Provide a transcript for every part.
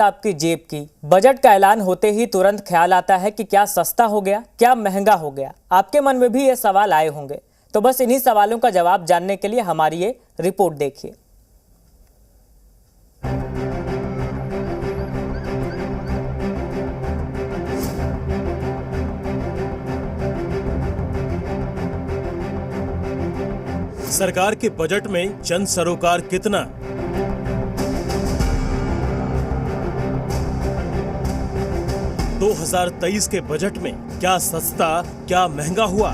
बात आपकी जेब की। बजट का ऐलान होते ही तुरंत ख्याल आता है कि क्या सस्ता हो गया, क्या महंगा हो गया। आपके मन में भी ये सवाल आए होंगे, तो बस इन्हीं सवालों का जवाब जानने के लिए हमारी ये रिपोर्ट देखिए। सरकार के बजट में जन सरोकार कितना? दो 2023 के बजट में क्या सस्ता, क्या महंगा हुआ?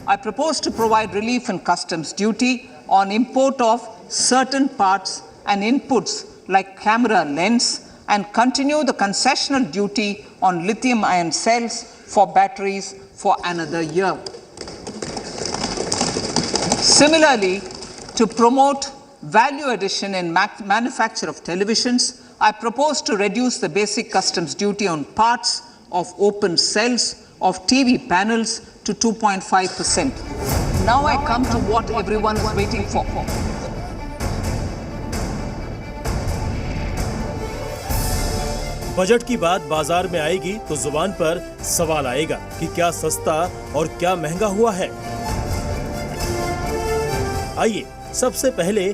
I propose to provide relief in customs duty on import of certain parts and inputs like camera lens and continue the concessional duty on lithium-ion cells for batteries for another year. Similarly, to promote value addition in manufacture of televisions, I propose to reduce the basic customs duty on parts of open cells of TV panels to 2.5%. Now I come to what everyone is waiting for. Budget की बात बाजार में आएगी तो जुबान पर सवाल आएगा कि क्या सस्ता और क्या महंगा हुआ है। आइए सबसे पहले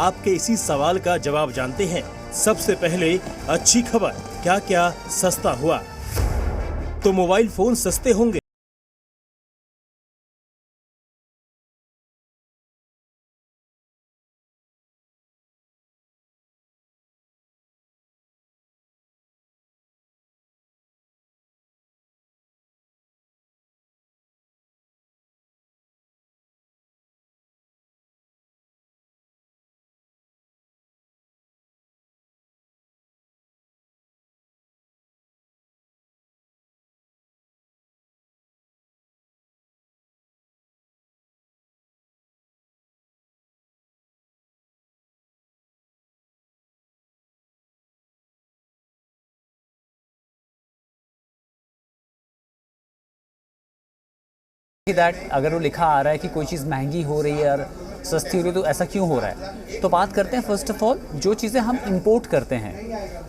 आपके इसी सवाल का जवाब जानते हैं। सबसे पहले अच्छी खबर, क्या क्या सस्ता हुआ? तो मोबाइल फोन सस्ते होंगे। दैट अगर वो लिखा आ रहा है कि कोई चीज़ महंगी हो रही है और सस्ती हो रही है तो ऐसा क्यों हो रहा है। तो बात करते हैं फर्स्ट ऑफ ऑल जो चीज़ें हम इंपोर्ट करते हैं,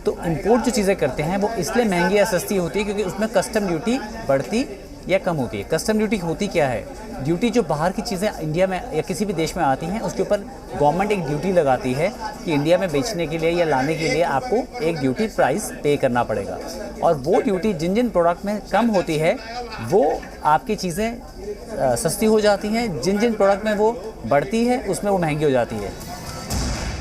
तो इंपोर्ट जो चीज़ें करते हैं वो इसलिए महंगी या सस्ती होती है क्योंकि उसमें कस्टम ड्यूटी बढ़ती या कम होती है। कस्टम ड्यूटी होती क्या है? ड्यूटी जो बाहर की चीज़ें इंडिया में या किसी भी देश में आती हैं उसके ऊपर गवर्नमेंट एक ड्यूटी लगाती है कि इंडिया में बेचने के लिए या लाने के लिए आपको एक ड्यूटी प्राइस पे करना पड़ेगा। और वो ड्यूटी जिन जिन प्रोडक्ट में कम होती है वो आपकी चीज़ें सस्ती हो जाती हैं, जिन जिन प्रोडक्ट में वो बढ़ती है उसमें वो महंगी हो जाती है।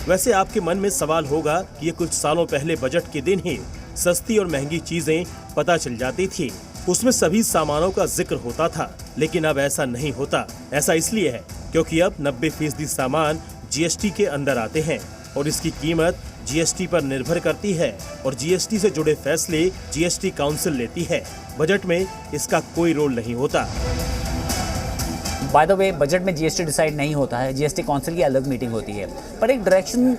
वैसे आपके मन में सवाल होगा कि ये कुछ सालों पहले बजट के दिन ही सस्ती और महंगी चीजें पता चल जाती थी, उसमें सभी सामानों का जिक्र होता था। लेकिन अब ऐसा नहीं होता। ऐसा इसलिए है क्योंकि अब 90% सामान जीएसटी के अंदर आते हैं और इसकी कीमत जीएसटी पर निर्भर करती है और जीएसटी से जुड़े फैसले जीएसटी काउंसिल लेती है। बजट में इसका कोई रोल नहीं होता। बाय द वे बजट में जीएसटी डिसाइड नहीं होता है, जीएसटी काउंसिल की अलग मीटिंग होती है, पर एक डायरेक्शन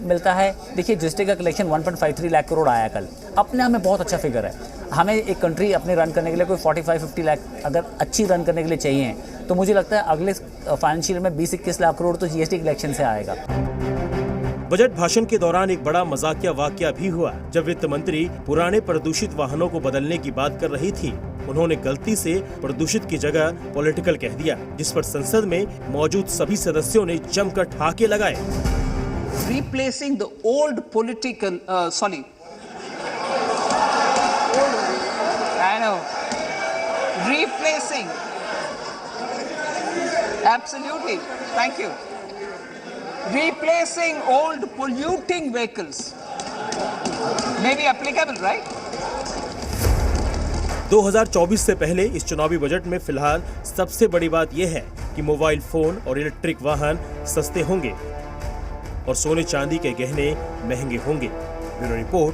मिलता है। देखिए जीएसटी का कलेक्शन 1.53 लाख करोड़ आया कल, अपने आप में बहुत अच्छा फिगर है। हमें एक कंट्री अपने रन करने के लिए कोई 45-50 लाख अगर अच्छी रन करने के लिए चाहिए तो मुझे लगता है अगले फाइनेंशियल में 20-21 लाख करोड़ तो जीएसटी कलेक्शन से आएगा। बजट भाषण के दौरान एक बड़ा मजाकिया वाकया भी हुआ जब वित्त मंत्री पुराने प्रदूषित वाहनों को बदलने की बात कर रही थी। उन्होंने गलती से प्रदूषित की जगह पॉलिटिकल कह दिया, जिस पर संसद में मौजूद सभी सदस्यों ने जमकर ठहाके लगाए। Replacing the old political, replacing. Absolutely. Thank you. Replacing old polluting vehicles may be applicable, right? 2024 से पहले इस चुनावी बजट में फिलहाल सबसे बड़ी बात यह है कि मोबाइल फोन और इलेक्ट्रिक वाहन सस्ते होंगे और सोने चांदी के गहने महंगे होंगे। Bureau report.